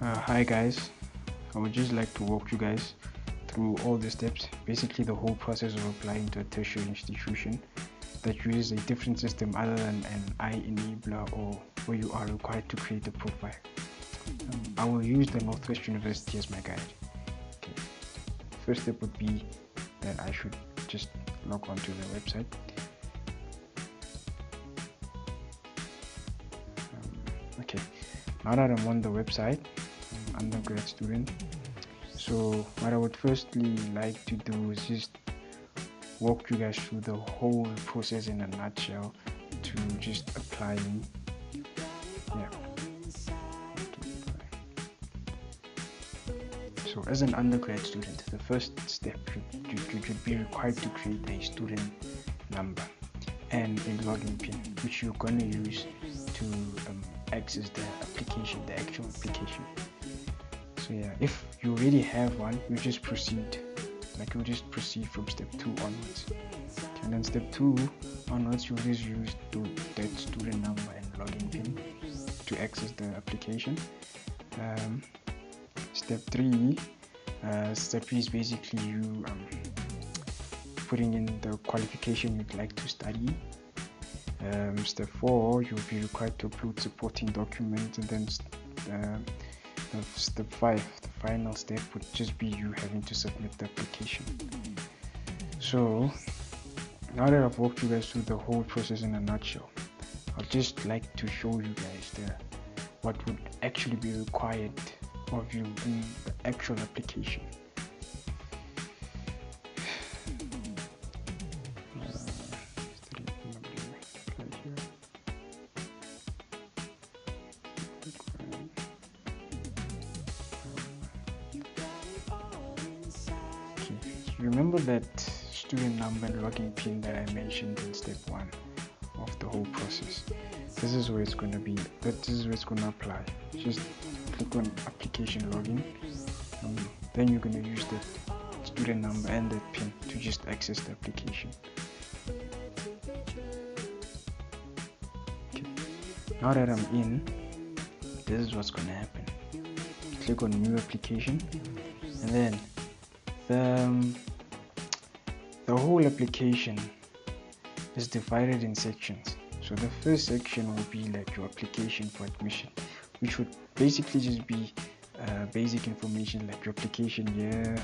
Hi guys, I would just like to walk you guys through all the steps, basically the whole process of applying to a tertiary institution that uses a different system other than an I-enabler or where you are required to create a profile. I will use the Northwest University as my guide. Okay. First step would be that I should just log on to the website. Okay, now that I'm on the website, undergrad student, so what I would firstly like to do is just walk you guys through the whole process in a nutshell to just applying. Yeah. So as an undergrad student, the first step you should be required to create a student number and a login pin, which you're going to use to access the application, the actual application. So yeah, if you already have one, you just proceed from step 2 onwards. And then step 2 onwards, you just use that student number and login pin to access the application. Step 3 is basically you putting in the qualification you'd like to study. Step 4, you'll be required to upload supporting documents, and then step 5, the final step, would just be you having to submit the application. So now that I've walked you guys through the whole process in a nutshell, I'd just like to show you guys what would actually be required of you in the actual application. Remember that student number and login pin that I mentioned in step 1 of the whole process. This is where it's going to be. This is where it's going to apply. Just click on application login. Then you're going to use the student number and that pin to just access the application. Okay. Now that I'm in, this is what's going to happen. Click on new application, and then the whole application is divided in sections. So the first section will be like your application for admission, which would basically just be basic information like your application year,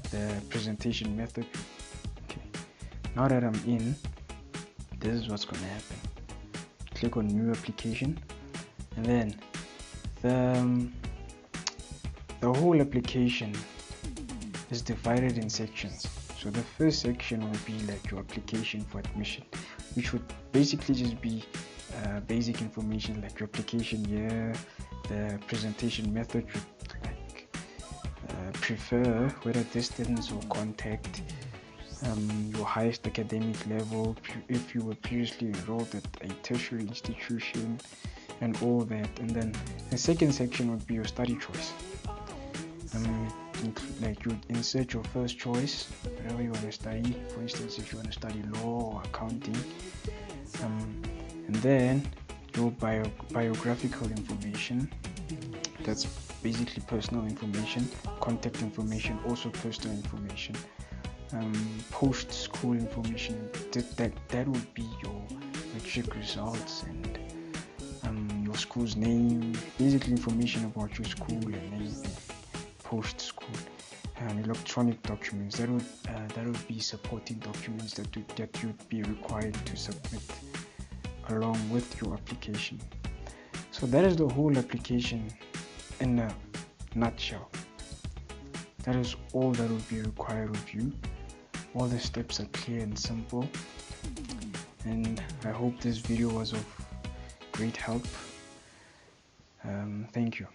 the presentation method. Okay. Now that I'm in, this is what's going to happen. Click on new application, and then the whole application is divided in sections. So the first section will be like your application for admission, which would basically just be basic information like your application year, the presentation method you prefer, whether distance or contact, your highest academic level, if you were previously enrolled at a tertiary institution, and all that. And then the second section would be your study choice. Like you would insert your first choice, whatever you want to study. For instance, if you want to study law or accounting, and then your biographical information. That's basically personal information. Contact information, also personal information. Post-school information. That would be your matric results and your school's name. Basically information about your school and anything. Post-school. And electronic documents, that would be supporting documents that you'd be required to submit along with your application. So that is the whole application in a nutshell. That is all that would be required of you. All the steps are clear and simple, and I hope this video was of great help. Thank you.